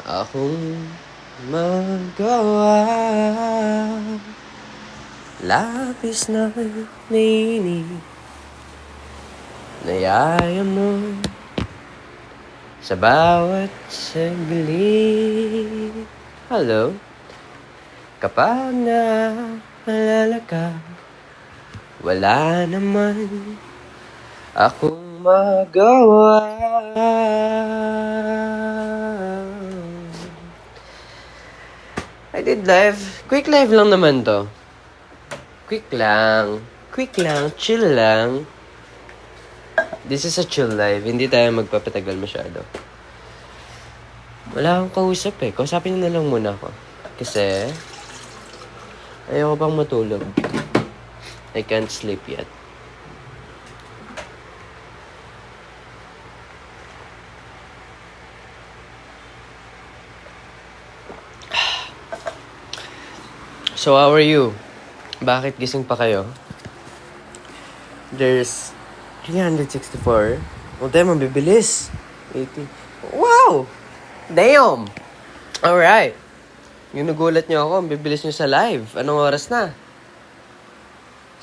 akong magawa. Labis na naiinip, nayaya mo sa bawat saglit. Hello? Kapag naalala ka, wala naman akong magawa. I did live. Quick live lang naman to. Quick lang, chill lang. This is a chill live. Hindi tayo magpapatagal masyado. Wala akong kausap eh. Kausapin na lang muna ako. Kasi ayoko pang matulog. I can't sleep yet. So how are you? Bakit gising pa kayo? There's 364. O tayo, mabibilis. 80. Wow! Damn! Alright. Yung nagulat nyo ako, ang bibilis nyo sa live. Anong oras na?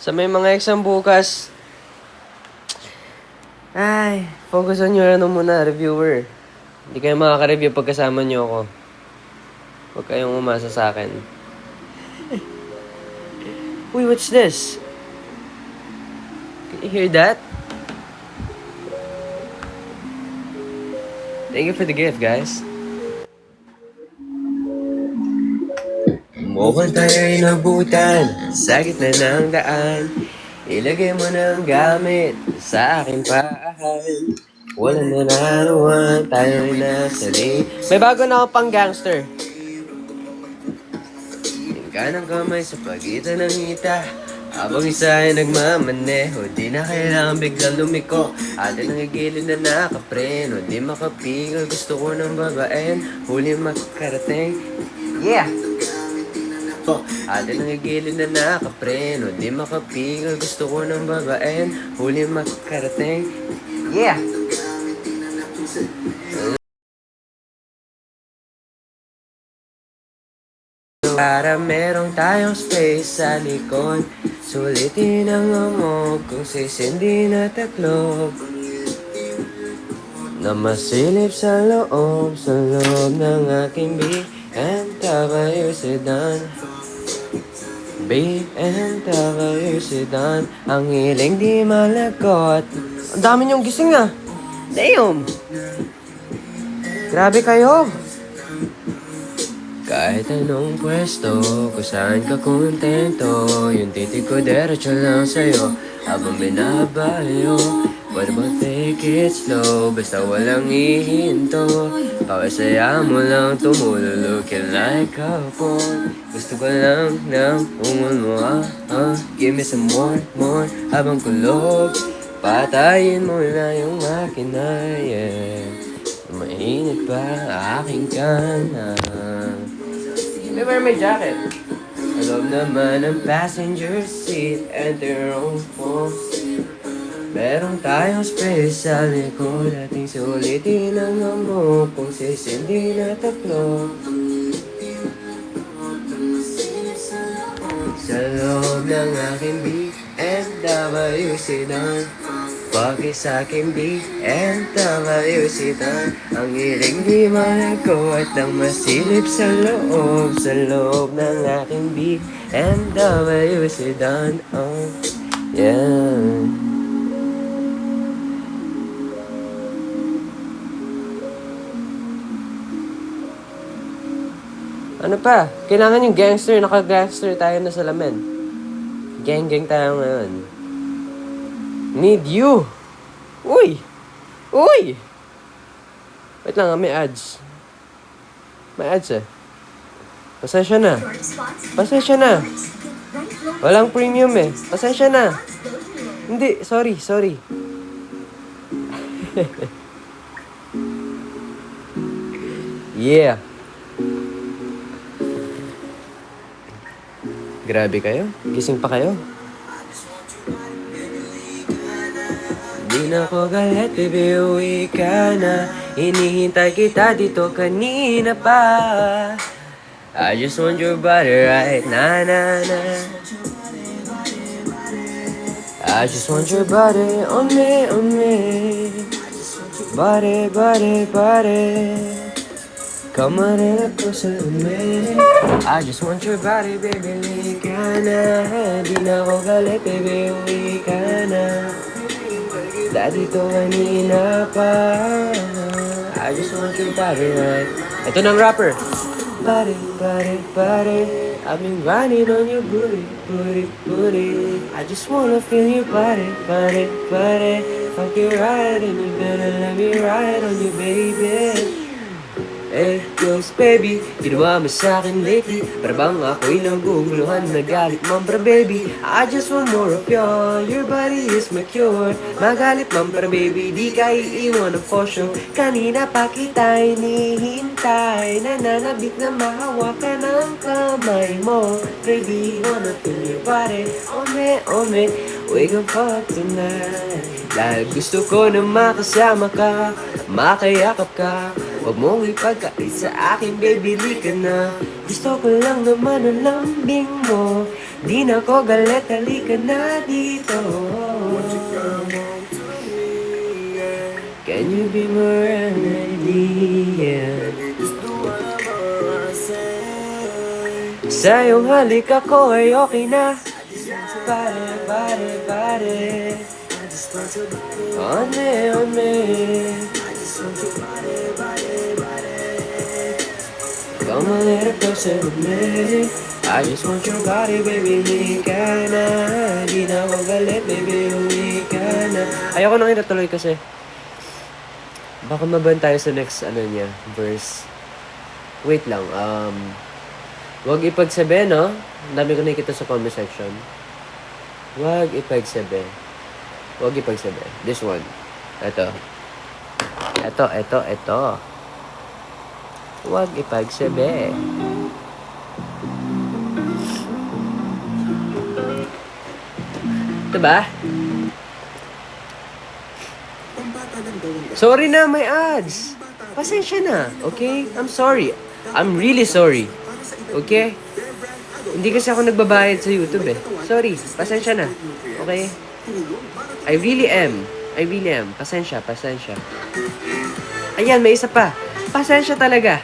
Sa may mga exam bukas, ay, focus on your muna, reviewer. Hindi kayo makaka-review pag kasama nyo ako. Huwag kayong umasa sa akin. Uy, what's this? Can you hear that? Thank you for the gift, guys. Mukhang tayo'y nabutan sa gitna ng daan. Ilagay mo ng gamit sa aking paahan. Walang nararuan, tayo'y nasa lane. May bago na akong pang gangster. Kanang kamay sa pagitan ng hita, habang isa ay nagmamaneho. Di na kailangan biglang lumiko, atin nangigilid na nakapreno. Di makapigil, gusto ko ng babaen, huli makarating. Yeah! Atin nangigilid na nakapreno. Di makapigil, gusto ko ng babaen, huli makarating. Yeah! Para merong tayong space sa likod, sulitin ang amog kung sisindi na taklog, na masilip sa loob ng aking BMW sedan. BMW sedan, ang hiling di malagot. Ang dami niyong gising ah. Damn! Grabe kayo! Kahit anong pwesto, kung saan ka kontento, yung titig ko diretso lang sa'yo, habang binabayo. What about take it slow, basta walang ihinto, pakasaya mo lang tumulo, looking like a porn. Gusto ko lang ng ungol mo, give me some more, habang kulog, patayin mo na yung makina, yeah. Mainit pa aking kanan. May wear my jacket. Alam naman ang passenger seat and their own phone. Meron tayong space sa likod, ating sulitin ang amok kung sisindi na tatlo. Sa loob ng aking BMW sedan, pagi sa aking BMW sedan, ang hiling di malago at ang masilip sa loob ng aking BMW sedan. Oh, yeah. Ano pa? Kailangan yung gangster, naka-gangster tayo na sa lamin. Gang-gang tayo ngayon. Need you! Uy! Uy! Wait lang, may ads. May ads eh. Pasensya na. Pasensya na. Walang premium eh. Pasensya na. Hindi, sorry. Yeah. Grabe kayo. Gising pa kayo. Di na ko galit, baby, uwi ka na. Hinihintay kita dito kanina pa. I just want your body right na na na. I just want your body on me, on me. Body, body, body. Come on and closer to me. I just want your body, baby, uwi ka na. Di na ko galit, baby, uwi ka na. Dati to kanina pa. I just want your body right. Ito ng rapper. Body, body, body. I've been grinding on your booty, booty, booty. I just wanna feel your body, body, body. Fuck you right and you better let me ride on you, baby. Eh, close baby, ginawa mo sa'kin lately. Para bang ako'y naguguluhan, nagalit man para baby. I just want more of your body is my cure. Magalit man para baby, di ka iiwan ng for sure. Kanina pa kita hinihintay, nananabik na mahawakan ang kamay mo. Baby, wanna feel your body, on me, we gon' fuck tonight. Dahil gusto ko na makasama ka, makayakap ka. Huwag mong ipagkait sa akin, baby, di ka na. Gusto ko lang naman ang lambing mo. Di na ko galit, halika na dito. Can you be more idea? Sa iyong halik ako ay okay na. Pare, pare, pare. On me. Come a little closer to me. I just want your body, baby, uwi ka na. Di na ako galit, baby, uwi ka na. Ayoko nang inatuloy kasi baka maban tayo sa next, verse. Wait lang, wag ipagsabi, no? Ang dami ko nakikita sa comment section. Wag ipagsabi. This one. Ito. Huwag ipagsabi. Diba? Sorry na, may ads. Pasensya na, okay? I'm sorry. I'm really sorry. Okay? Hindi kasi ako nagbabayad sa YouTube eh. Sorry, pasensya na. Okay? I really am. Pasensya. Ayan, may isa pa. Pasensya talaga.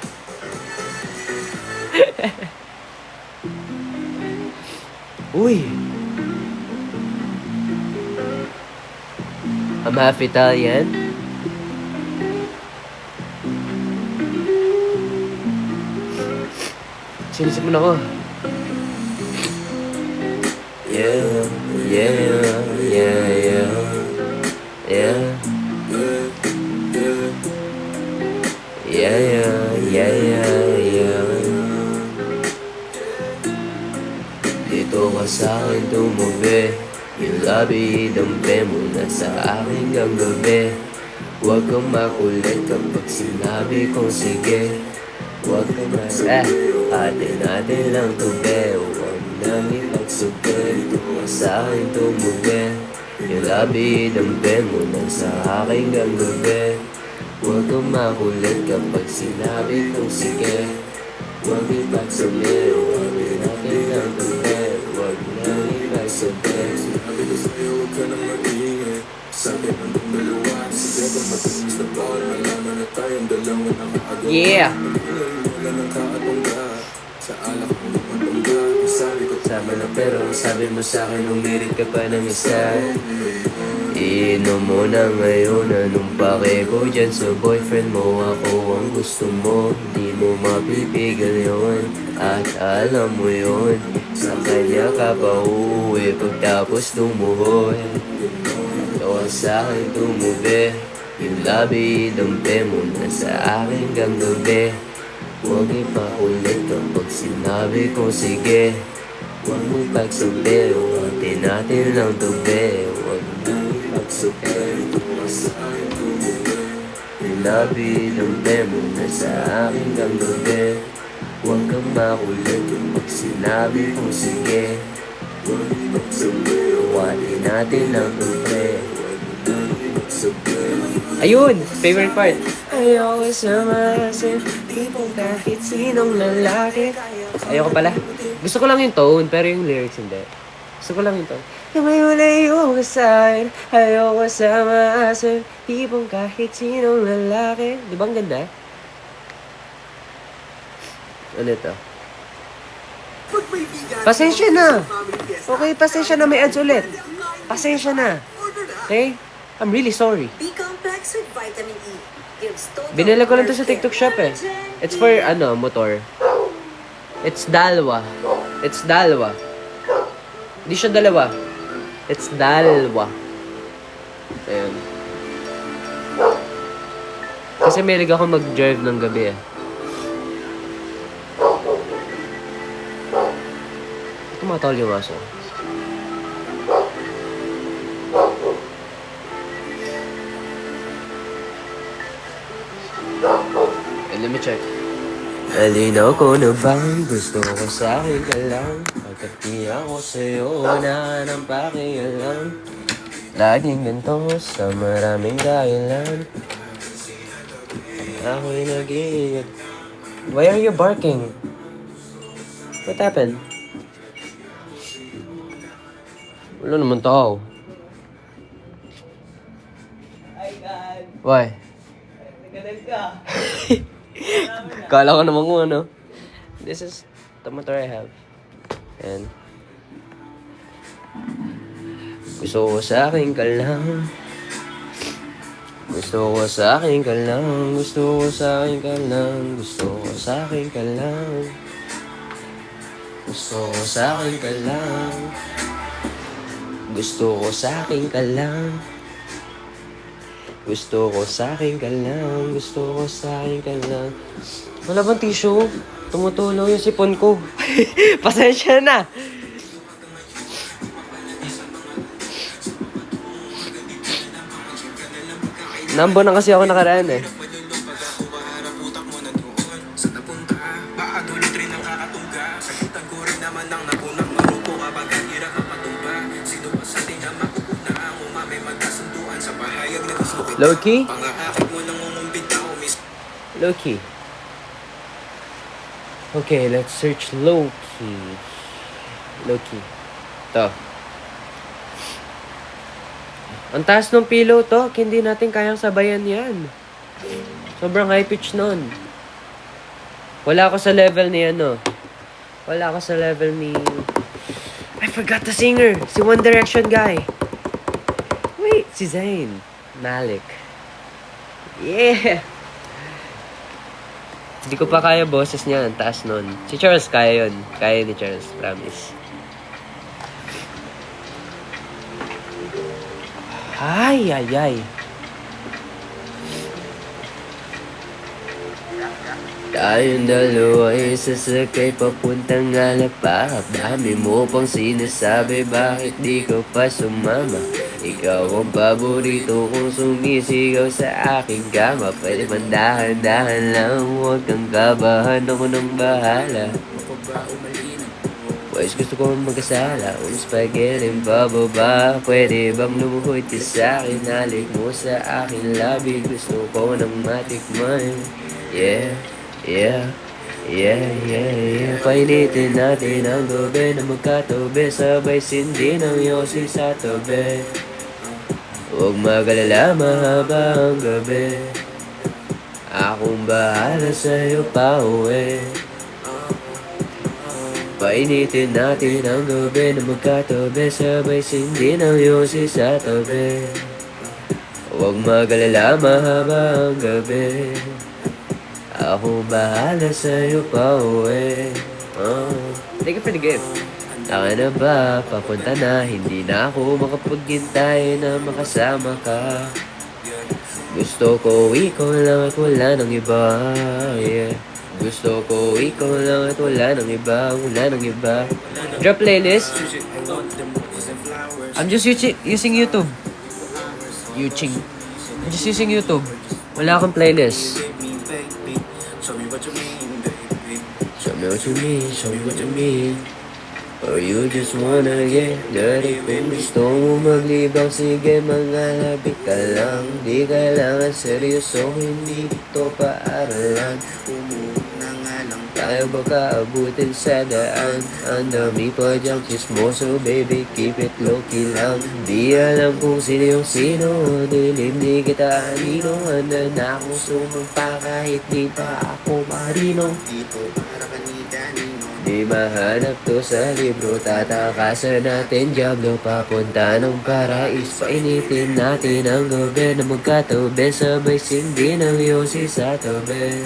Uy. I'm half Italian. Sinisip mo na ako. Dito ka sa'kin tumubi, yung labi dampe mo na sa akin hanggang gabi. Huwag kang makulit kapag sinabi kong sige. Huwag kang atin natin lang tubi. Huwag nang ipagsubi, dito ka sa'kin tumubi, yung labi dampe mo na sa akin hanggang gabi. Huwag kang makulit kapag sinabi kong sige. Huwag ipagsabi, huwag natin lang tubi. Huwag nang ipagsabi. Sinabi ko sa'yo, huwag ka nang mag-iingay. Sabi ng dalawa, sikreto matinis na bawal malaman na tayong dalawa nakaagawa. Yeah! Wala ng kaatongga, sa alak mo matongga. Sabi ko tama na pero sabi mo sa'kin umirit ka pa ng isa. Iinom mo na ngayon, anong pake ko dyan sa boyfriend mo? Ako ang gusto mo, di mo mapipigil yun. At alam mo yun, sa kanya ka pa uuwi pagtapos tumuhoy. Ito sa'kin tumubi, yung labi dampe mo na sa akin hanggang gabi. Huwag ipakulit kapag sinabi ko sige. Huwag mo pagsabi, huwag natin lang tubi. Huwag nang ipagsabi, ito sa'kin tumubi, yung labi dampe mo na sa akin hanggang gabi. Huwag kang makulit kapag sinabi ko sige. Huwag ipagsabi, huwag natin lang tubi. Huwag nang ipagsabi. Ayun! Favorite part. Ayoko sa maasin, tipong kahit sinong lalaki. Ayoko pala. Gusto ko lang yung tone, pero yung lyrics hindi. Gusto ko lang yung tone. Lumayo ka sa'kin, ayoko sa maasin, tipong kahit sinong lalaki. Di ba ang ganda? Ano ito? Pasensya na! Okay, pasensya na, may ads ulit. Pasensya na. Okay? I'm really sorry. B-complex with vitamin E. Gives total Binila ko lang to sa hair TikTok shop eh. collagen. It's for, motor. It's dalwa. It's dalwa. Hindi siya dalawa. It's dalwa. Ayan. Kasi mahilig ako mag-drive ng gabi eh. Tumatawal yung aso. And let me check. Alinaw ko na bang gusto ko sa akin ka lang? Pagkat di ako sa'yo na ng pakialam. Laging ganito sa maraming dahilan. Ako'y nag-iingat. Why are you barking? What happened? Wala naman tao. Ay, God. Why? Nagkadag ka. Kala ko naman kung ano. This is the motor I have. And gusto ko sa akin ka lang. Gusto ko sa akin ka lang. Gusto ko sa akin ka lang. Gusto ko sa akin ka lang. Gusto ko sa akin ka lang. Gusto ko sa akin ka lang. Gusto ko sa akin ka lang. Gusto ko sa akin ka lang. Wala bang tissue? Tumutulo yung sipon ko. Pasensya na. Nambo na kasi ako nakaraan eh. Low-key? Low-key. Okay, let's search low-key. Low-key. Ito. Ang taas ng pillow to, hindi natin kayang sabayan yan. Sobrang high pitch nun. Wala ako sa level ni Wala ako sa level ni... I forgot the singer! Si One Direction guy! Wait, si Zayn Malik. Yeah! Hindi ko pa kaya boses niya. Ang taas nun. Si Charles kaya yun. Kaya ni Charles. Promise. Ay, ay, ay. Tayong dalawa ay sasakay papuntang Alapap. Dami mo pang sinasabi, bakit di ka pa sumama? Ikaw ang paborito kong sumisigaw sa aking kama. Pwede man dahan-dahan lang, huwag kang kabahan, ako nang bahala. Boys, gusto ko magkasala, spaghetti bababa. Pwede bang lumuhod ka sa'kin, halik mo sa aking labi. Gusto ko nang matikman. Yeah, yeah, yeah, yeah, yeah. Painitin natin ang gabi na magkatabi, sabay sindi ng yosi sa tabi. Huwag magalala, mahaba ang gabi. Akong bahala sa'yo pa uwi. Painitin natin ang gabi na magkatabi, sabay sindi ng yosi sa tabi. Huwag magalala, mahaba ang gabi. Ako bahala sa'yo pa uwi. Thank you for the gift. Taka na ba? Papunta na. Hindi na ako makapaghintay na makasama ka. Gusto ko ikaw lang at wala nang iba. Yeah. Gusto ko ikaw lang at wala nang iba. Wala nang iba. Drop playlist. I'm just using YouTube. I'm just using YouTube. Wala akong playlist. Show me what you mean, show me what you mean. Show me what you mean. Or you just wanna get dirty? Kung gusto mo maglibang, sige mangalabit ka lang. Di kailangan seryoso, hindi ito paaralan. Umuot na nga lang tayo, baka abutin sa daan. Ang dami pa dyang chismoso, baby, keep it low-key lang. Di alam kung sino yung sino, dilim di kita anino. Handa na akong sumumpa kahit di pa ako marino. Dito para kanita nino. Di mahanap to sa libro, tatakasan natin Diablo papunta ng parais. Painitin natin ang gabi na magkatabi, sabay sindi ng yosi sa tabi.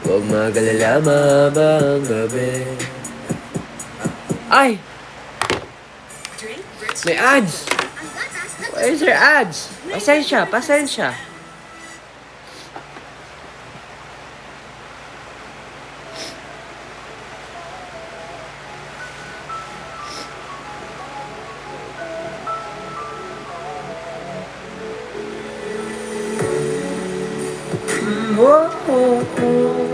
Huwag magalala, mahaba ang gabi. Ay! May ads! Where is your ads? Pasensya, pasensya. Whoa, oh, oh.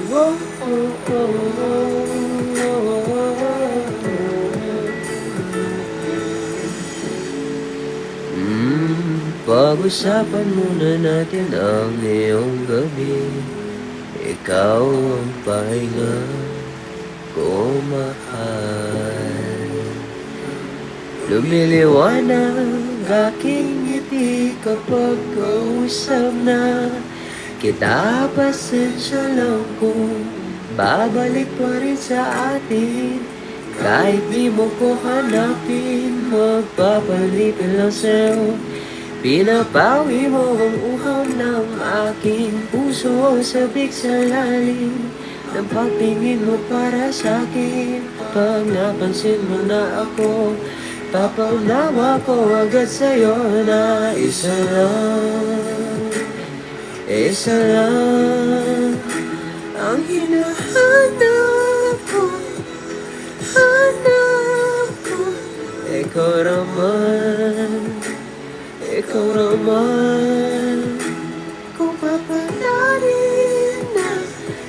Whoa, oh, pag-usapan muna natin ang iyong gabi. Ikaw ang pahinga ko, mahal. Lumiliwanag aking ngiti kapag kausap na kita. Pasensya lang kung babalik pa rin sa atin. Kahit di mo ko hanapin, magpapalipin lang sa'yo. Pinapawi mo ang uhaw ng aking puso, sabik sa lalim ng pagtingin mo para sa'kin. Pag napansin mo na ako, papaunawa ko agad sa'yo na isa lang ang hinahanap ko, hanap ko. Ikaw naman, kung papalarin na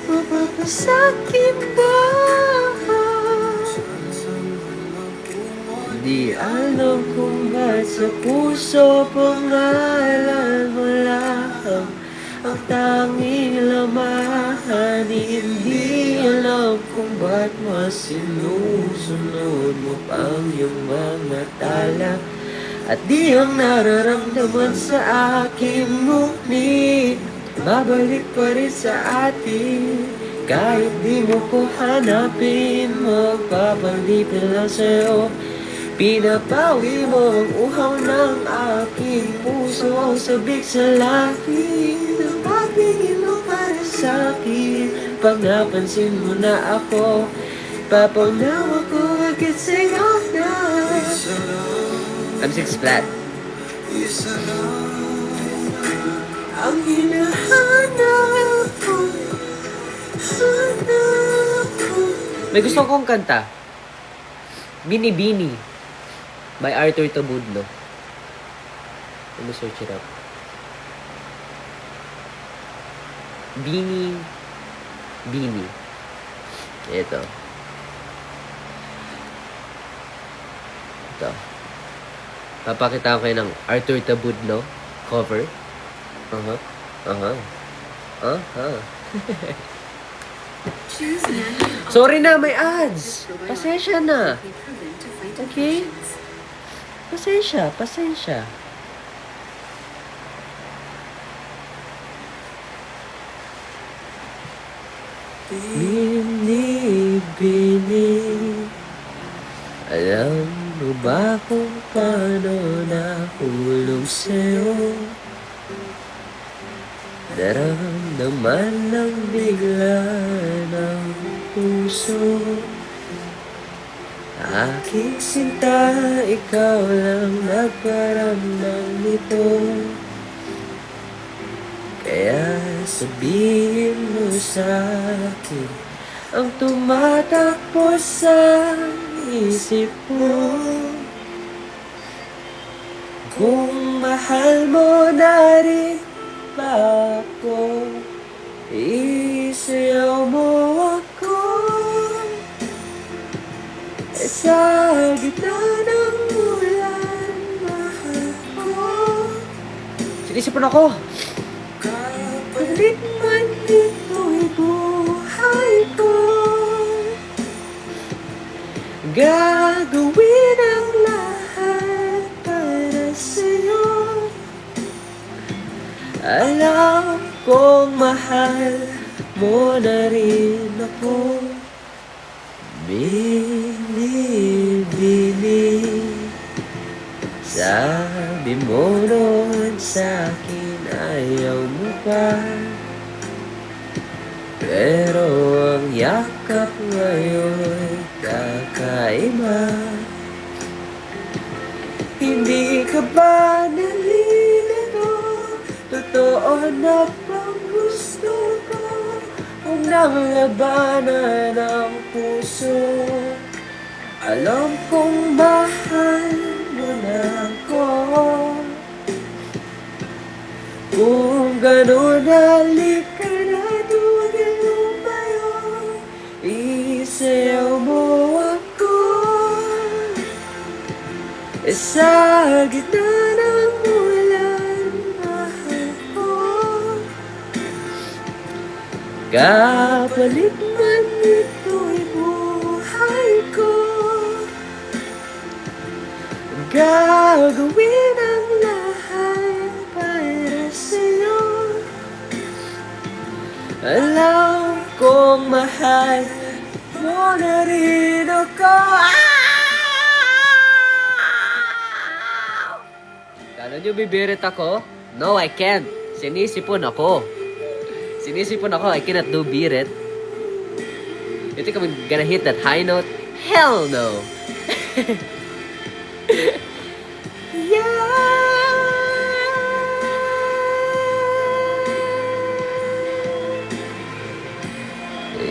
mapapasakin ba? Di alam kung ba't sa puso pangalan mo lang ang tanging laman. Hindi alam kung ba't mas sinusunod mo pang iyong mga tala. At di ang nararamdaman sa akin, ngunit babalik pa rin sa atin. Kahit di mo ko hanapin, magpapalipin lang sa'yo. Pinapawi mo ang uhaw ng aking puso, sabik sa lalim ng pagtingin mo para sa'kin. Pag napansin mo na ako, papaunawa ko agad sa'yo na I'm 6 flat. Ang hinahanap ko, hanap ko. May gusto kong kanta. Bini Bini by Arthur Tabudlo. Let me search it up. Bini Bini. Ito. Papakita ko kayo ng Arthur Tabudlo cover. Sorry na, may ads. Pasensya na. Okay? Pasensya. Bini, alam mo ba kung paano nahulog sa'yo? Naramdaman lang bigla ng puso. Aking sinta, ikaw lang nagparamdam nito. Kaya sabihin mo sa'kin ang tumatakbo sa isip mo. Kung mahal mo na rin ba ako, isayaw mo ako. Sa gitna ng ulan, mahal ko. Sinisipon ako. Kapalit man ito'y buhay ko. Gagawin ang lahat para sa'yo. Alam kong mahal mo na rin ako. Bili-bili. Sabi mo noon sa'kin ayaw mo pa. Pero ang yakap ngayon kakaiba. Hindi ka ba nalilito? Totoo na bang gusto ko? Huwag nang labanan ang puso. Alam kong mahal mo na ako. Kung gano'n, halika na duwag lumayo. Isayaw mo ako. Sa gitna ng ulan, mahal ko. Kapalit man ito'y buhay ko. Gagawin ang lahat para sa'yo. Alam kong mahal mo na rin ako. Kala niyo bibirit ako? No, I can't. Sinisipon ako. I cannot do birit. You think I'm gonna hit that high note? Hell no!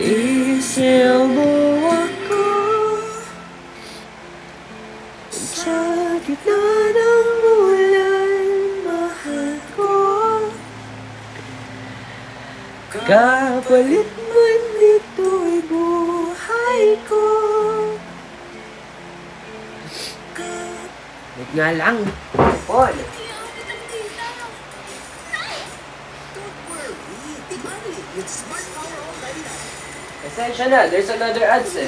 Isayaw mo ako sa gitna ng ulan, mahal ko. Kapalit man ito'y buhay ko. Wait nga lang, Paul. Pasensya na, there's another ads eh.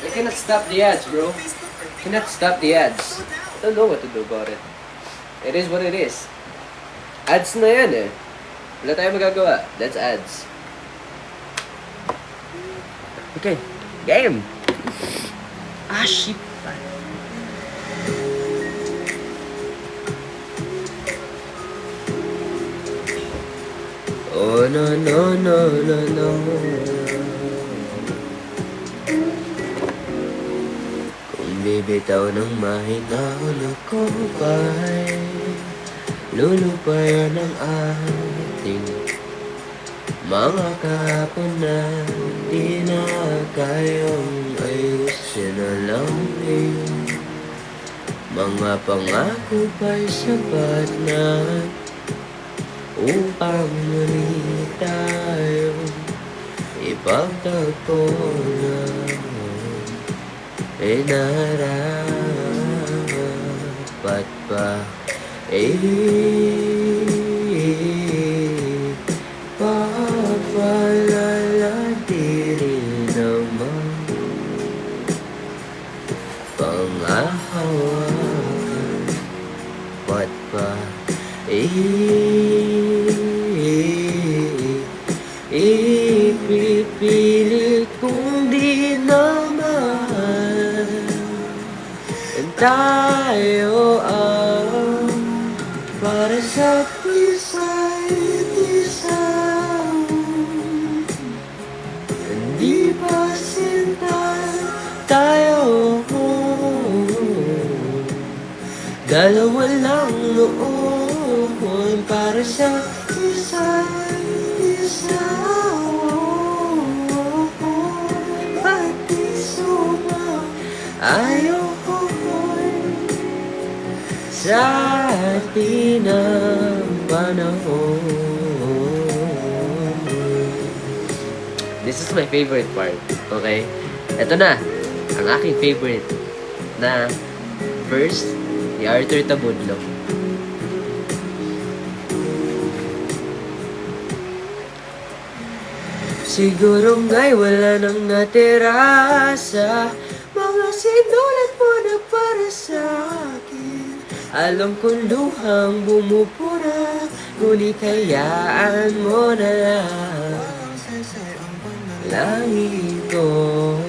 I cannot stop the ads, bro. Cannot stop the ads. I don't know what to do about it. It is what it is. Ads na yan eh. Wala tayong magagawa. That's ads. Okay, game! Ah, shit. Oh, no, no, no, no, no. Kung bibitaw ng mahinahon ako ba'y lulupayan ang ating mga kahapon na di na kayang ayusin. Alam iyong mga pangako ba'y sapat na upang muli tayo ipagtagpo na narapat pa papalala di rin naman pangahawakan pat pa ipipilit kong di naman tayo ang para sa isa't isa. Hindi ba sinta tayo? Dalawa lang noon para sa isa't isa. Pati suma ayaw sa atin ang panahon. This is my favorite part, okay? Eto na. ang aking favorite na verse ni Arthur Tabudlo. Siguro nga'y wala nang natira sa mga sinulat mo na para sa akin. Alam kong luhang bumupura, ngunit hayaan mo na lang. Langit ko,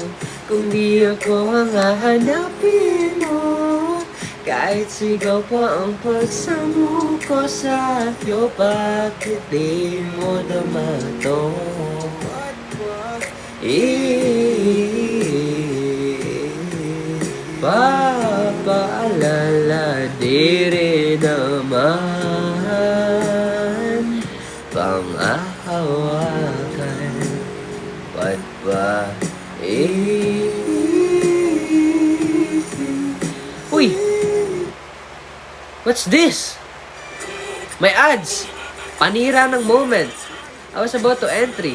kung di ako ang hahanapin mo, kahit sigaw pa ang pagsamo ko sa iyo, bakit di mo naman to? Papaalala di rin naman pang-ahawakan. Ba't ba Uy! What's this? My ads! Panira ng moment. I was about to entry.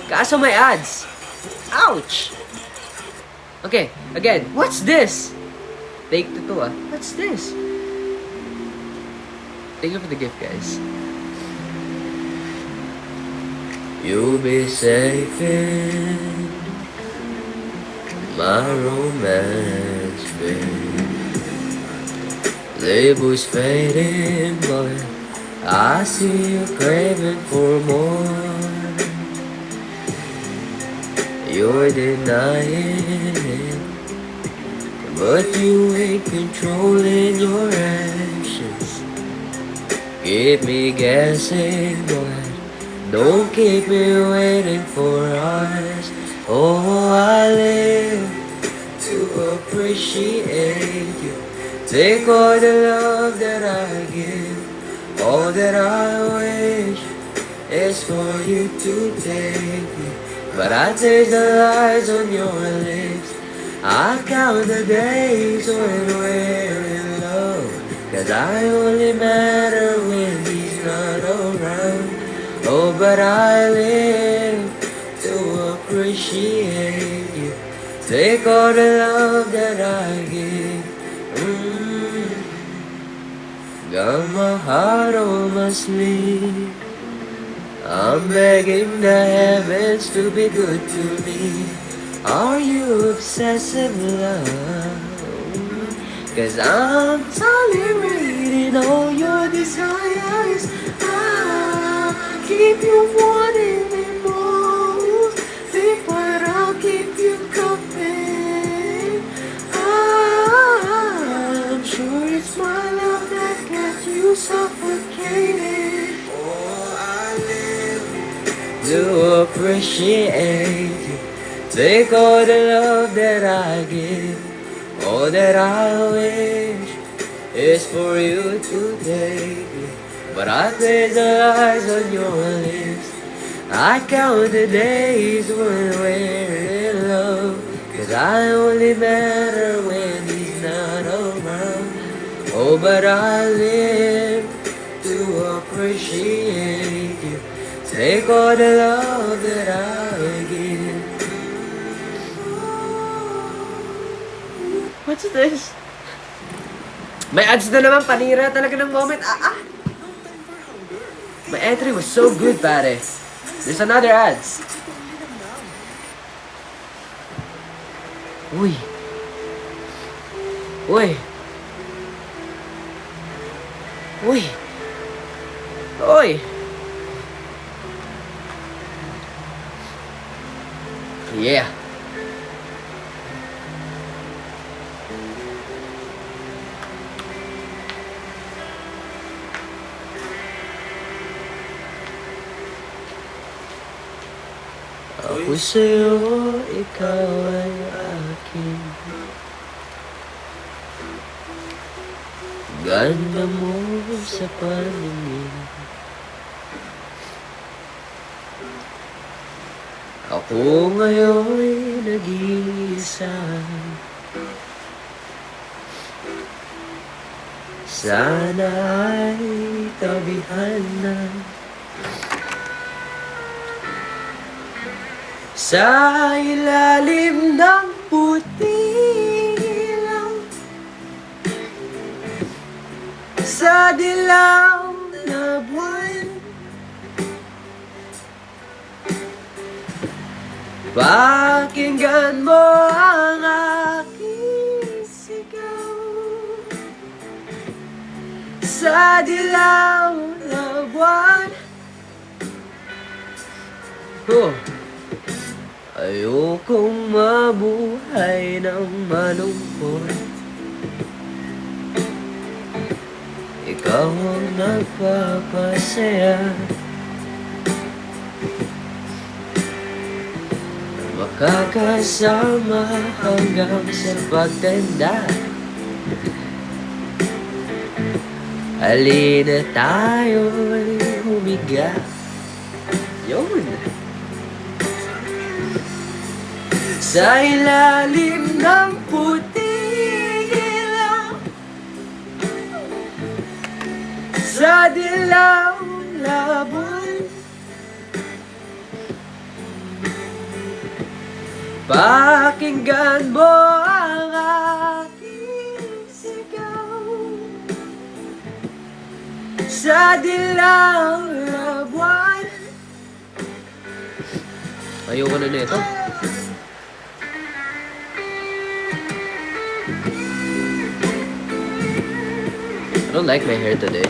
Kaso may ads. Ouch! Okay, again. What's this? Take 2 ah. What's this? Thank you for the gift, guys. You'll be safe in my romance, babe. Labels fading, but I see you craving for more. You're denying it, but you ain't controlling your actions. Keep me guessing, but don't keep me waiting for us. Oh, I live to appreciate you. Take all the love that I give. All that I wish is for you to take me. But I taste the lies on your lips. I count the days when we're in love, 'cause I only matter when he's not around. Oh, but I live to appreciate you. Take all the love that I give. Got my heart on my sleeve. I'm begging the heavens to be good to me. Are you obsessive love? 'Cause I'm tolerating all your desires. I'll keep you wanting me more, but I'll keep you coming. I'm sure it's my love that got you suffocated. To appreciate you. Take all the love that I give. All that I wish is for you to take me. But I taste the lies on your lips. I count the days when we're in love, 'cause I only matter when he's not around. Oh, but I live to appreciate you. Take all the love that I give. What's this? May ads na naman, panira talaga ng moment. My entry was so good, pare. There's another ads. Uy. Uy. Uy. Uy. Yeah. Ako sa'yo, ikaw ay akin. Ganda mo sa paningin. Ako ngayon nag-iisa. Sana ay tabihan na sa ilalim ng puting ilaw sa dilaw na buwan. Pakinggan mo ang aking sigaw sa dilaw na buwan. Ayokong mabuhay ng malungkot. Ikaw ang nagpapasaya. Makakasama hanggang sa pagtanda. Halina tayo'y humiga. Yun. Sa ilalim ng puting ilaw sa dilaw na buwan. Pakinggan mo ang aking sigaw sa dilaw na buwan. Ayoko na nito. I don't like my hair today.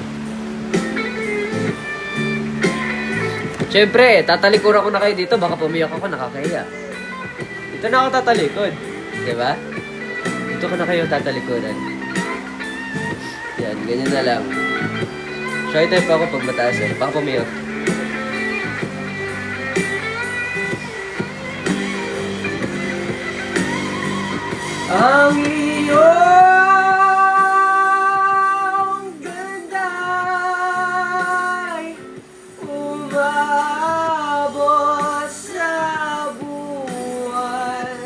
Siyempre, tatalikuran ko na kayo dito. Baka pumiyak ako, nakakahiya. Dito na ako tatalikod. Diba? Dito ko na kayo tatalikuran. Yan, ganyan na lang. Shy type ako pag mataas eh. Baka pumiyak. Ang iyong ganda'y umabot sa buwan.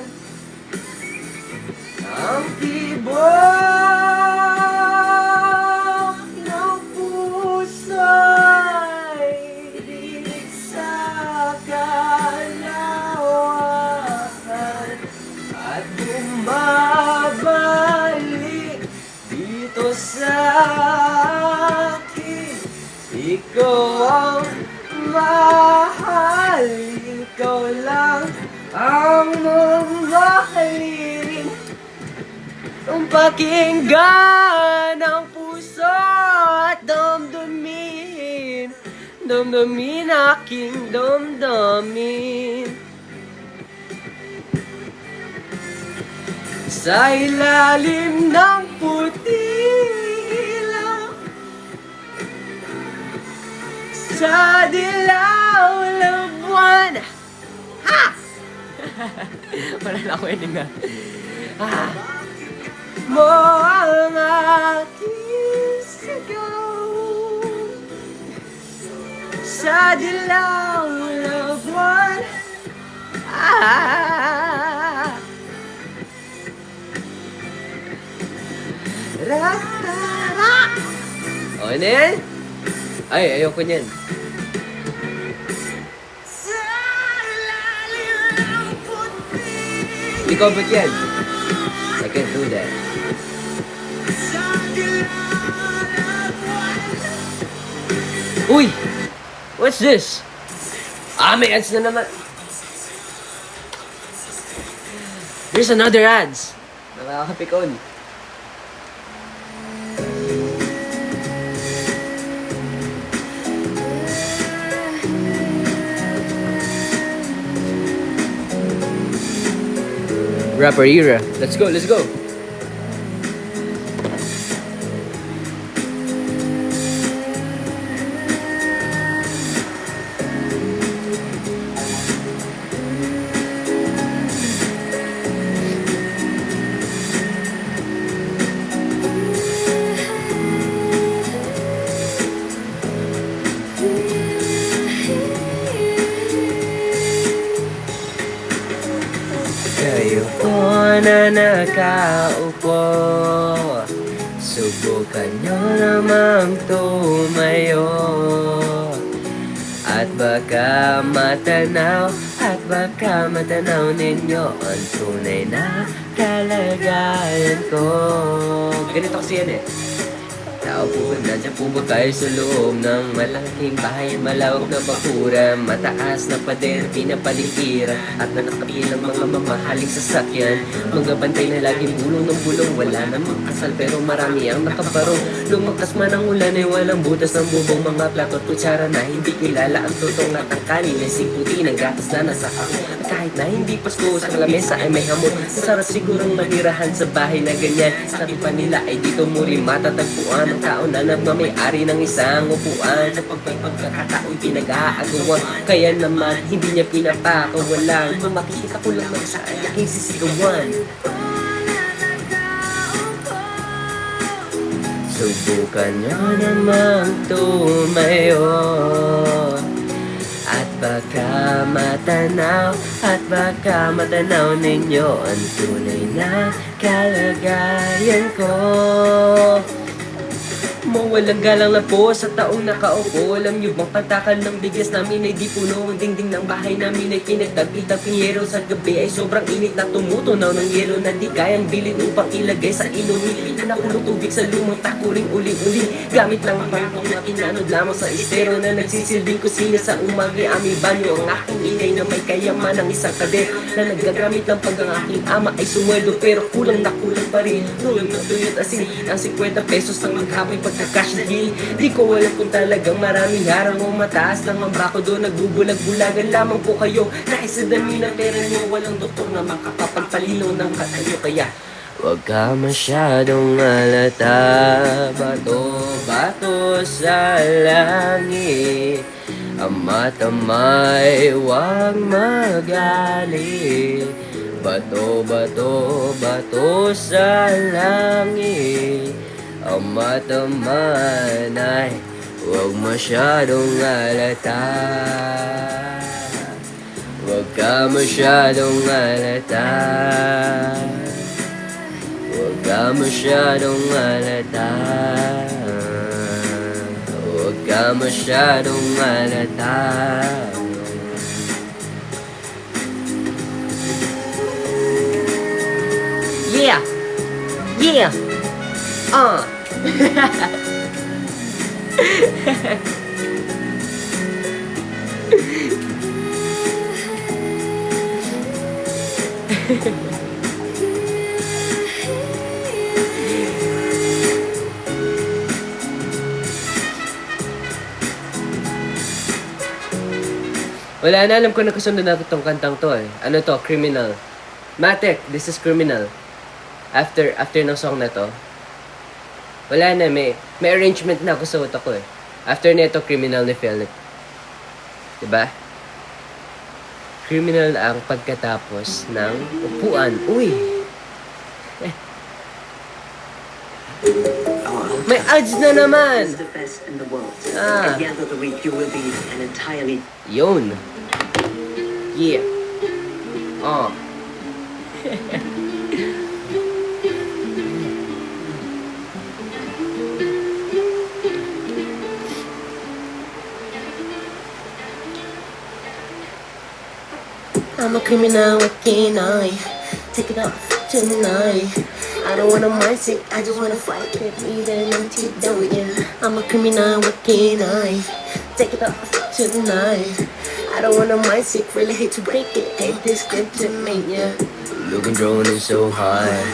Ang tibok ng puso'y dinig sa kalawakan at bumabalik dito sa akin. Ikaw ang mahal, ikaw lang ang mamahalin. Ang pakinggan ng puso at damdamin, damdamin aking damdamin. Sa ilalim ng puting ilaw sa dilaw na buwan. Ha! Wala na ako ending na. Ha! Mo ang aking sigaw sa dilaw na buwan. Ah! Ra-ta-ra! Okay na yan? Ay, ayoko niyan. Hindi ko abot yan. I can't do that. Uy! What's this? May ads na naman. There's another ads. Nakakapikon. Rapper era. Let's go, let's go. Kayo po na nakaupo, subukan nyo namang tumayo. At baka matanaw at baka matanaw ninyo ang tunay na kalagayan ko. Ganito kasi yan eh. Tao po ba, nandiyan po ba kayo sa loob ng malaking bahay, malawak na bakura, mataas na pader, pinapaligiran, at nakakapilang mga mamahaling sasakyan, mga bantay na laging bulong ng bulong, wala namang kasal pero marami ang nakabarong. Lumakas man ang ulan ay walang butas ng bubong, mga plato at kutsara na hindi kilala ang tutong at ang kanin ay singputi ng gatas na nasa ako. At kahit na hindi Pasko, sa lamesa ay may hamon, sarap sigurong manirahan sa bahay na ganyan. Sabi pa nila ay dito mo rin matatagpuan ang tao na nagmamayari ng isang upuan. Sa pagkakatao'y pinag-aagawan, kaya naman hindi niya pinapakawalan. Kung makikita ko lang ng sa aking sisigawan. Subukan nyo namang tumayo, at baka matanaw ninyo ang tunay na kalagayan ko. Mawalang galang na po sa taong nakaupo. Alam nyo bang patakal ng bigas namin ay di puno? Ang dingding ng bahay namin ay pinagtagpitang pinyero. Sa gabi ay sobrang init na tumutunaw ng yelo na di kayang bilin upang ilagay sa inumin. Nakulong tubig sa lumang takuring uling-uling. Gamit lang ang pangkong na pinanod lamang sa estero na nagsisilbing kusina sa umagi. Aming banyo ang aking inay na may kayaman ng isang kader na nagagamit lang pag ang aking ama ay sumweldo. Pero kulang na kulang pa rin. Tulong na tuyot asin ang 50 pesos ng maghapay pagka-cash deal. Di ko alam kung talagang maraming harang o mataas lang ang bako doon. Nagbubulag-bulagan lamang po kayo. Dahil sa dami ng pera nyo, walang doktor na makakapagpalinaw ng katayo. Kaya huwag ka masyadong alata. Bato-bato sa langit, ama't amay huwag magalit. Bato-bato, bato sa langit, ama't amay ay huwag masyadong alata. Huwag ka masyadong alata. Huwag ka masyadong alata. Huwag ka masyadong alata. Yeah! Yeah! Wala na, alam ko na kasunod na itong kantang to eh. Ano to? Criminal. Matek, this is Criminal. After ng song na to, wala na, may arrangement na ako sa utak ko eh. After nito, Criminal ni Philip. Diba? Criminal ang pagkatapos ng upuan. Uy! May ads na naman! Is the best in the world. Ah. At the end of the week, you will be an entirely Yun! Yeah! Oh! I'm a criminal, what can I? Take it off tonight. I don't wanna mind sick, I just wanna fight it. Even until down, yeah. I'm a criminal, what can I? Take it off tonight. I don't wanna mind sick, really hate to break it. Ain't this good to me, yeah. Looking droning so high,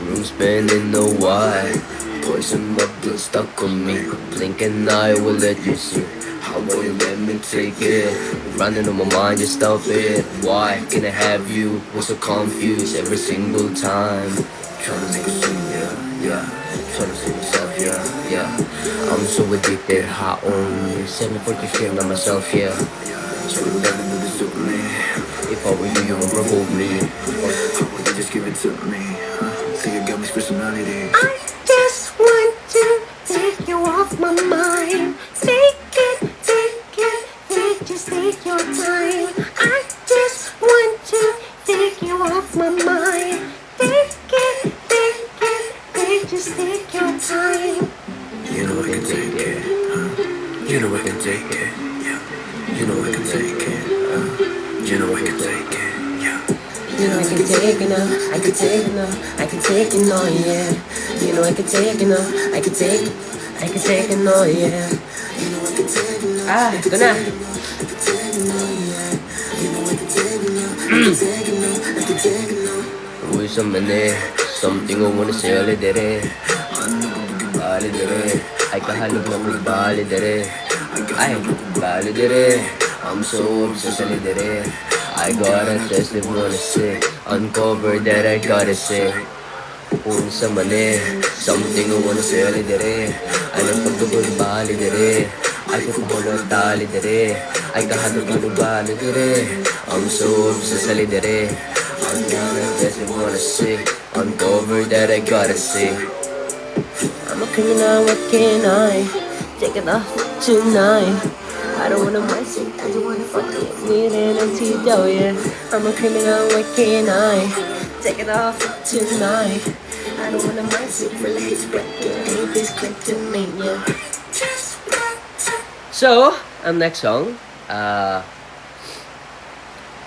room spinning no why. Poison but blood stuck on me. Blink and I will let you see. How about you let me take it? Running on my mind, just stop it. Why can I have you? Was so confused every single time. Trying to make a scene, yeah. Trying to save myself, yeah. I'm so addicted, high on you. 740 on myself, yeah. So you never knew this took me. If I were you, you would provoke me. How would you just give it to me? See, you got me personality. I just want to take you off my mind. Take it, just take your time. I just want to take you off my mind. Take it, just take your time. You know I can take it, You know I can take it, You know I can take it, You know I can take it. take it now, I can take it now, I can take it now, yeah. You know I can take it now, I can take it, I can take it now, yeah. Ito na. Uy, sa mani, something I wanna say, alidere. Alidere, ay kahalog na kong balidere. Ay, balidere, I'm so obsessed, alidere. I gotta just live wanna say, uncover that I gotta say. Kung sa mani, something I wanna say, alidere. Anong pagtugod balidere. Ay kukulo tali dere. Ay kahalog na balidere. I'm so obsessed, alidere. I gotta just live wanna say, uncover that I gotta say. I'm a criminal, what can I? Take it off tonight. I don't wanna mess it, I just wanna fuck it. Need an antidote, yeah. I'm a criminal, what can I? Take it off tonight. I don't wanna mess it, relax, but you ain't this quick to me, yeah. So, next song.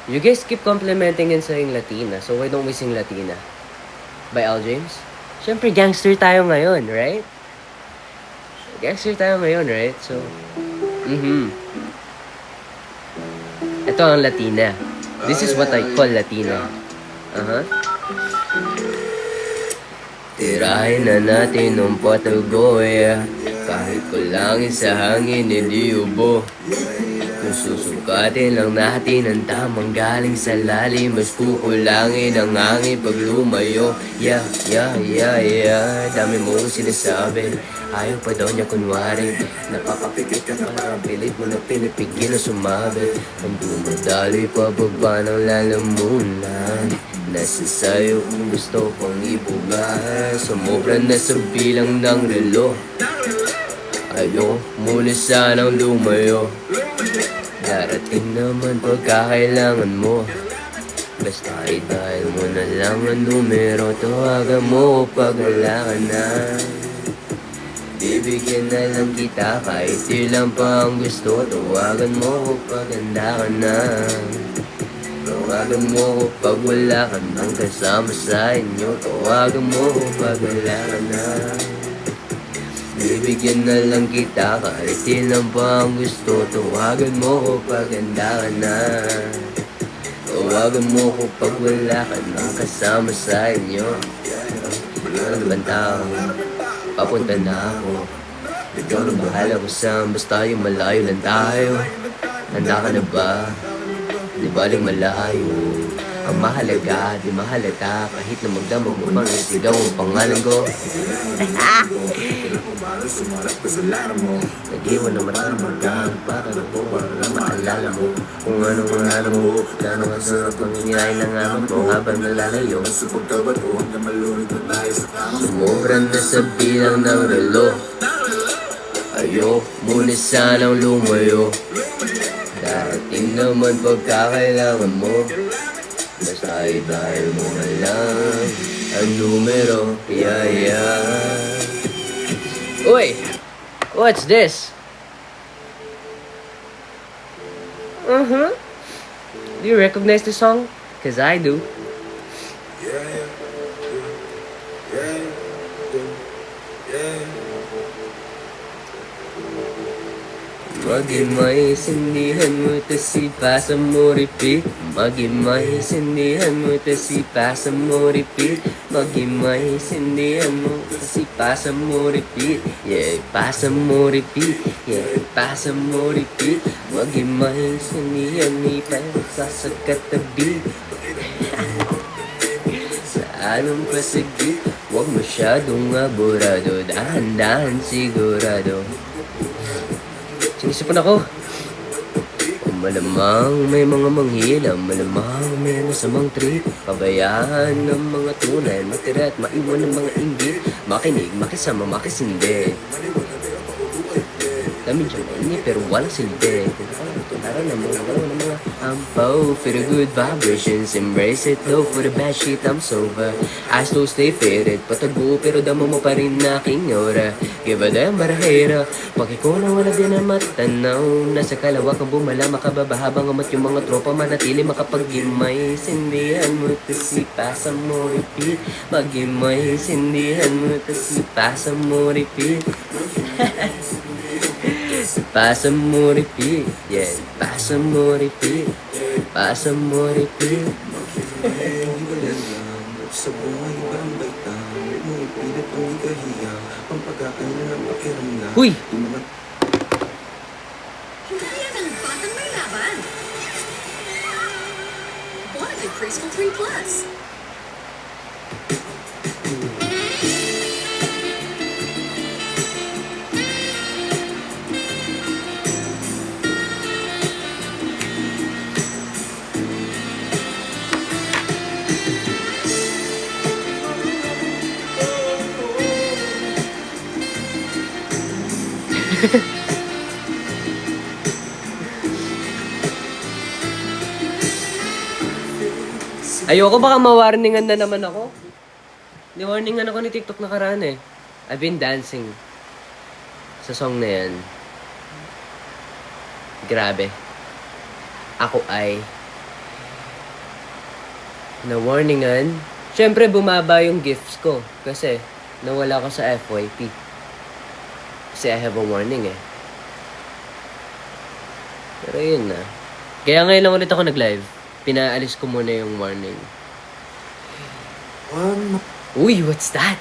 You guys keep complimenting and saying Latina, so why don't we sing Latina? By Al James? Siyempre, gangster tayo ngayon, right? Gangster tayo ngayon, right? So, ito ang Latina. This is what I call Latina. Tirahin na natin ang patugoy. Kahit kulangin sa hangin, hindi ubo. Kung susukatin lang natin ang tamang galing sa lalim, mas kukulangin ang hangin pag lumayo. Yeah, dami mong sinasabi, ayaw pa daw niya kunwari. Napapapikit ka parang pilit mo na pinipigil na sumabi. Ang dumadali pababa ng lalamunan. Nasa sayo kung gusto pang ibuga. Sumobra na sa bilang ng relo. Ayaw muna sanang lumayo. Darating naman pagkakailangan mo. Basta i-dial mo na lang ang numero. Tawagan mo pag wala ka na. Bibigyan na lang kita kahit ilan pa ang gusto. Tawagan mo pag handa ka na. Tawagan mo pag wala ka nang kasama sa inyo. Tawagan mo pag wala ka na. Bibigyan na lang kita kahit ilan pa ang gusto. Tawagan mo ko pag handa ka na. Tawagan mo ko pag wala ka nang kasama sa inyo. Ano naman tao? Papunta na ako. Ikaw na bahala kung saan, basta yung malayo lang tayo. Handa ka na ba? Di baling malayo. Ang mahalaga, di mahalata. Kahit na magdamag mo pang isigaw ang pangalan ko. Nag-iwan na matamang para na po na maalala mo kung anong mahalo mo. Gano'ng ang sarap ang hinihain ng amat mo habang nalalayo. Sumobra na sa bilang ng relo. Ayaw muna sanang lumayo. Darating naman pagkakailangan mo. Basta i-dial mo na lang ang numero. Uy! What's this? Do you recognize the song? Cause I do. Magimay, sindihan mo ito si pasa mo repeat. Magimay, sindihan mo ito si pasa mo repeat. Magimay, sindihan mo ito si pasa mo repeat. Yeah, pasa mo repeat. Yeah, pasa mo repeat. Magimay, sindihan ni pasa sa katabi. Sa anong pasagit, huwag masyadong aburado. Dahan-dahan sigurado. Sinisipan ako. Malamang may mga manghila, malamang may masamang trip. Pabayaan ng mga tunay, matira at maiwan ng mga inggit. Makinig, makisama, makisindi. Lamig siya mainit pero walang silbi. Tara na mga ampaw for the good vibrations. Embrace it though for the bad shit I'm sober. I still stay faded. Patago pero damo mo pa rin na aking aura. Give a damn barahera. Pakikuna wala din na matanaw. Nasa kalawa kang bumala makababaha bang amat yung mga tropa manatili makapag-imay. Sindihan mo tas ipasa mo repeat. Mag-imay. Sindihan mo tas ipasa mo repeat. Pasa mo repeat, yeah. Pasa mo repeat, pasa mo repeat. Sa buhay bang baitang mo ipilit ang ikahiya pampagaan ng pakiramdam. Huy! Kaya ng batang may laban. Bonneville Preschool 3 Plus. Ayoko baka ma-warningan na naman ako. Ni-warningan ako ni TikTok nakaraan eh. I've been dancing sa song na yan. Grabe. Ako ay na-warningan. Siyempre bumaba yung gifts ko kasi nawala ko sa FYP. Kasi I have a warning eh. Pero yun na. Kaya ngayon lang ulit ako nag-live. Pinaalis ko muna yung warning. Uy, what's that?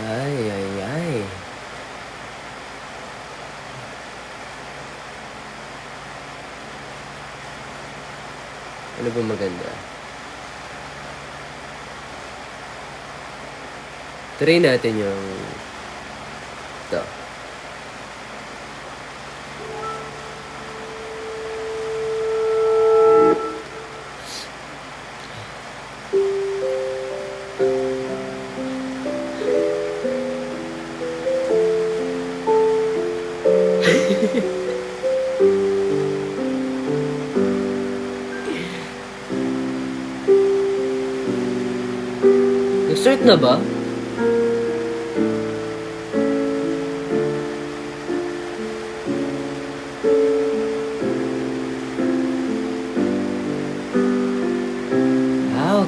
Ay, ay, ay. Ano ba maganda? Try natin yung ito. Nag-start na ba?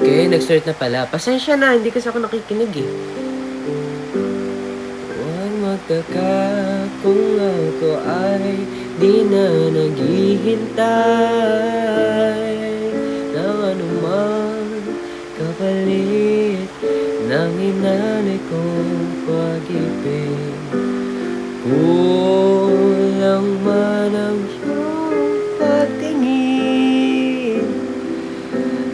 Okay, nag-start na pala. Pasensya na, hindi kasi ako nakikinig eh. Huwag magtaka kung ako ay di na naghihintay ng anumang kapalit ng inalay kong pag-ibig. Kulang man ang iyong pagtingin,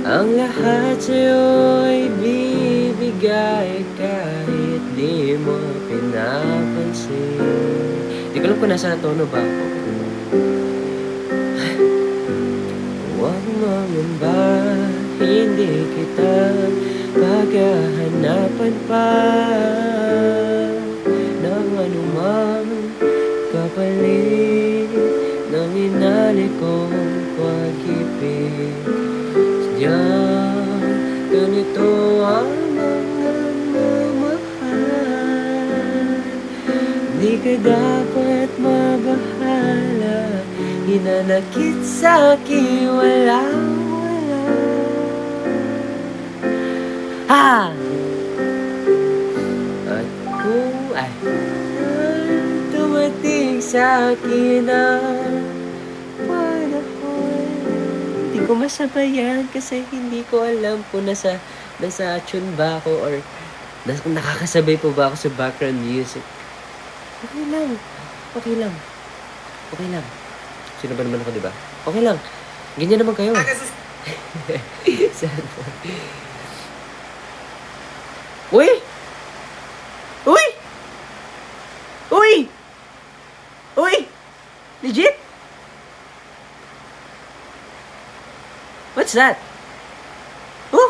ang lahat sa'yo'y bibigay kahit di mo pinapansin. Di ko alam kung nasa tono ba ako. Huwag mangamba, hindi kita paghahanapan pa ng anumang kapalit ng inalay kong pag-ibig. Sadyang ganito ang mga mahal. Di ka dapat mabahala, hinanakit sa'kin walang wala. Ha! At kung ay tumating sa'kin ang panahon, di ko masabayan kasi hindi ko alam kung nasa tune ba ako or nakakasabay po ba ako sa background music. Okay lang. Okay lang. Okay lang. Sino ba naman ako, diba? Okay lang. Ganyan naman kayo. Sad boy. Uy! Uy! Uy! Uy! Legit? What's that? Oh!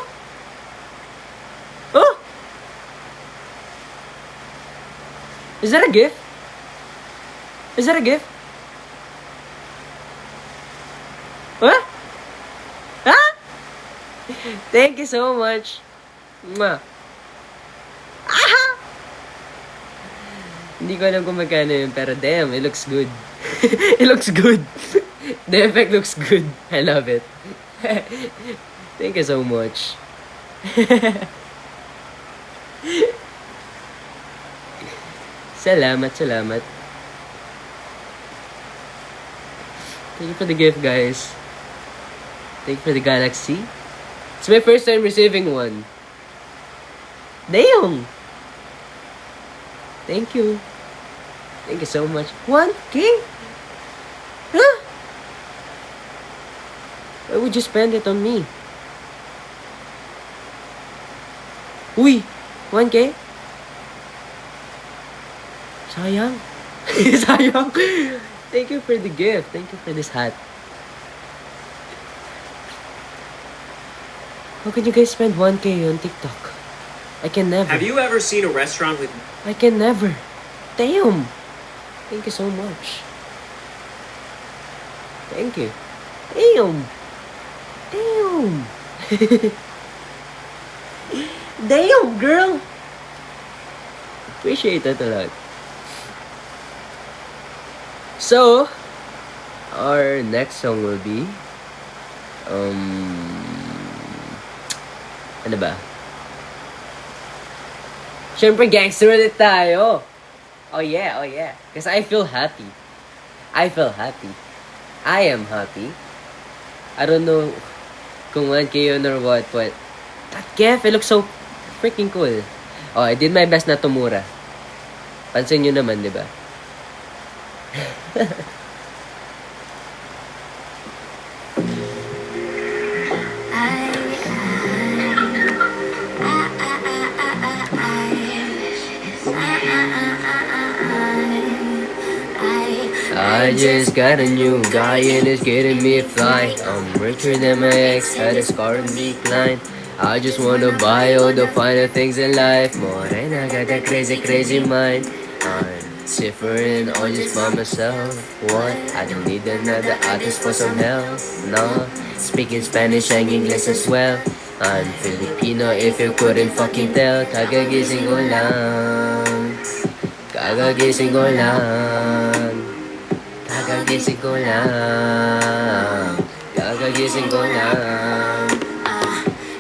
Is that a gift? Is that a gift? What? Huh? Thank you so much. Mwah. Ah! Hindi ko alam kung magkano yun, pero damn, it looks good. It looks good. The effect looks good. I love it. Thank you so much. Salamat. Thank you for the gift, guys. Thank you for the galaxy. It's my first time receiving one. Damn! Thank you. Thank you so much. 1K? Huh? Why would you spend it on me? Uy! 1K? Sayang. Sayang. Thank you for the gift. Thank you for this hat. How can you guys spend 1K on TikTok? I can never. Have you ever seen a restaurant with I can never. Damn. Thank you so much. Thank you. Damn. Damn. Damn, girl. Appreciate that a lot. So, our next song will be ano ba? Siyempre, gangster ulit tayo. Oh yeah. Because I feel happy. I am happy. I don't know kung 1K yun or what, but that gift, it looks so freaking cool. Oh, I did my best na tumura. Pansin nyo naman, di ba? I just got a new guy and it's getting me fly. I'm richer than my ex, had a scar and decline. I just wanna buy all the finer things in life. More and I got that crazy mind. I'm suffering all just by myself. What? I don't need another artist for some help. No, speaking Spanish and English as well. I'm Filipino if you couldn't fucking tell. Kagagising ko lang. Kagagising ko lang. Kagagising ko lang. Kagagising ko lang.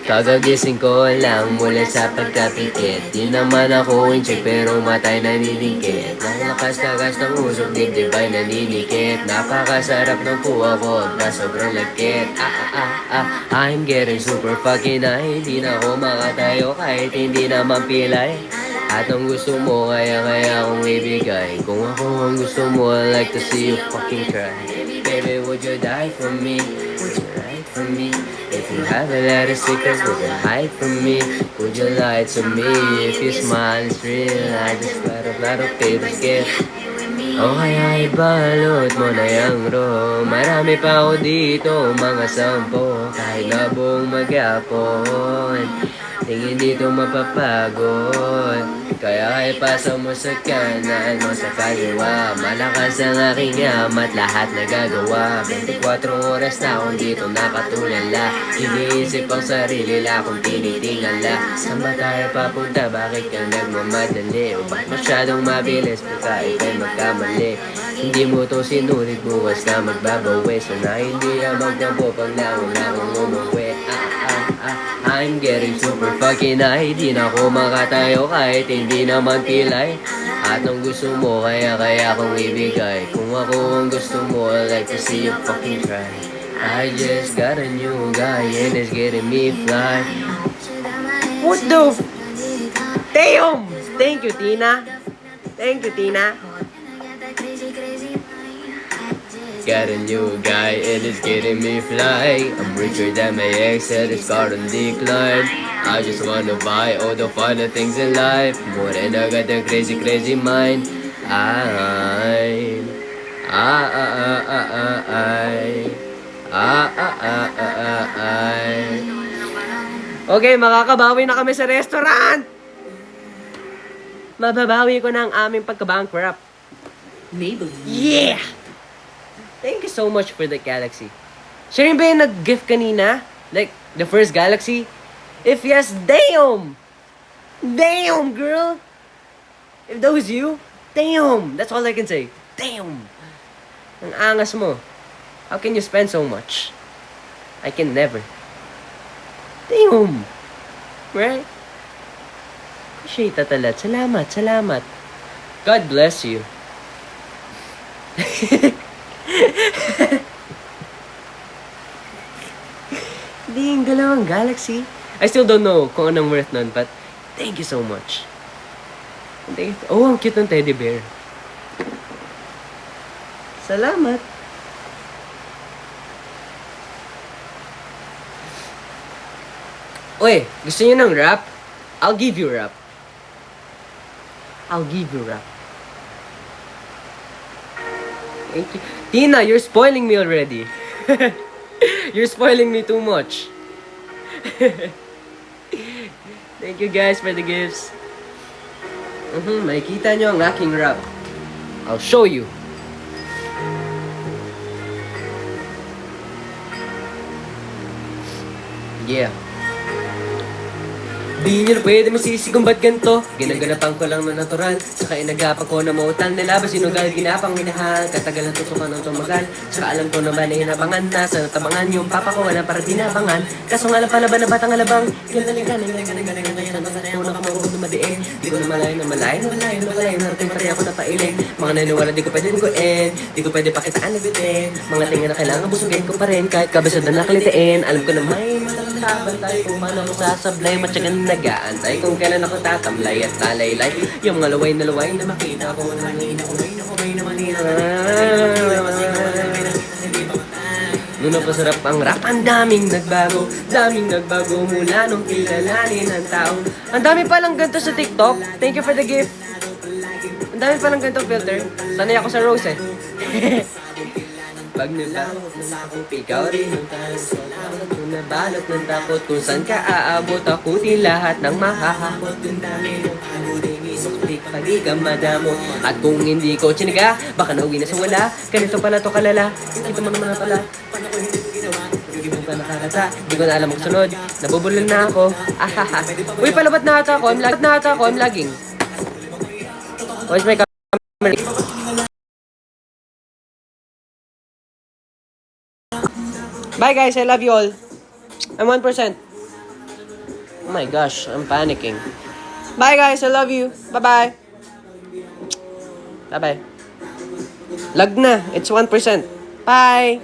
Kagagising ko lang mula sa pagkapikit. Di naman ako incheck pero matay naniningkit. Nalakas ng usok, dibdib ay naninikit. Napakasarap ng puwa ko na sobrang lagkit. I'm getting super fucking high. Di na ako makatayo kahit hindi naman pilay. At ang gusto mo kaya akong ibigay. Kung ako ang gusto mo, I'd like to see you fucking cry. Baby, would you die for me? Would you ride for me? If you have a lot of secrets, would you hide from me? Would you lie to me? If you smile, it's real. I just got a lot of papers, get. O kaya ibalot mo na yung ro. Marami pa ako dito, mga 10. Kahit na buong maghapon, tingin dito mapapagod. Kaya ipasa mo sa kanan mo sa kaliwa. Malakas ang aking yamat, lahat nagagawa. 24 oras na akong dito nakatulala. Iniisip ang sarili la kung tinitingala. Saan ba tayo papunta? Bakit ka nagmamadali? O ba't masyadong mabilis? Baka ika'y magkamali. Hindi mo to sinulit, bukas ka magbabawi. Sana hindi ka magdampo pag nauna akong umuwi. I'm getting super fucking high. Di na ako makatayo kahit hindi naman pilay. At ang gusto mo kaya akong ibigay. Kung ako ang gusto mo, I'd like to see you fucking try. I just got a new guy and it's getting me fly. What the damn! Thank you, Tina. Got a new guy and it's getting me fly. I'm richer than my ex and it's got on decline. I just wanna buy all the finer things in life. More than I got a crazy mind. Okay, makakabawi na kami sa restaurant. mababawi ko na ang aming pagka-bankrupt. Maybelline. Yeah! Thank you so much for the galaxy. Siya rin ba yung nag-gift kanina? Like, the first galaxy? If yes, damn! Damn, girl! If that was you, damn! That's all I can say. Damn! Ang angas mo. How can you spend so much? I can never. Damn! Right? Appreciate that a lot. Salamat, salamat. God bless you. Hindi yung dalawang galaxy. I still don't know kung anong worth nun, but thank you so much. Oh, ang cute ng teddy bear. Salamat. Uy, gusto niyo ng rap? I'll give you rap. I'll give you rap. Thank you. Tina, you're spoiling me already. You're spoiling me too much. Thank you guys for the gifts. Makikita nyo ang aking rap. I'll show you. Yeah. Di nyo na pwede masisi kung ba't ganito. Ginaganapan ko lang na natural. Saka inagapan ko na mautang nila. Sinugal ginapang minahal. Katagal na tutukan ng tumagal. Saka alam ko naman na hinabangan na. Sa natabangan yung papa ko wala para dinabangan. Kaso nga lang palaban na batang alabang. Galing-galing na kamarunong dumadiin. Di ko na malayo narating pati ako na pailing. Mga naniwala di ko pwede duguin. Di ko pwede pakitaan na bitin. Mga tingin na kailangan busugin ko pa rin. Kahit kabasad na nakalitiin. Alam ko na may matabantay kung paano ko sasablay. Matyagan nag-aantay kung kailan ako tatamlay at nalaylay. Yung mga luway na makita ko na Nung napasarap ang rap, ang daming nagbago mula nung kilalanin ng tao. Ang dami palang ganito sa TikTok. Thank you for the gift. Ang dami palang ganito filter. Sanay ako sa Rose eh. Pag nabalot ng takot, ikaw rin ang talas. Kung nabalot ng takot, kung saan ka aabot, akutin lahat ng mahahakot. Ang dami ng alurin, isuklik, pag di ka madamo. At kung hindi ko tsiniga, baka nauwi na sa wala. Ganito pala to kalala, ito mo naman na pala. Paano ko hindi ko ginawa? Hindi mo pa nakakata, hindi ko na alam magsunod. Nabubulol na ako, ahaha. Uy, palabat na ata ako, I'm lagging. Where's my camera? Bye guys, I love you all. I'm 1%. Oh my gosh, I'm panicking. Bye guys, I love you. Bye-bye. Bye-bye. Lag na, it's 1%. Bye.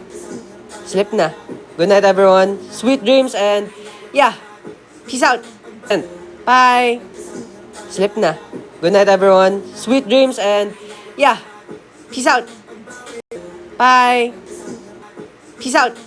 Sleep na. Good night everyone. Sweet dreams and yeah. Peace out. And bye. Sleep na. Good night everyone. Sweet dreams and yeah. Peace out. Bye. Peace out.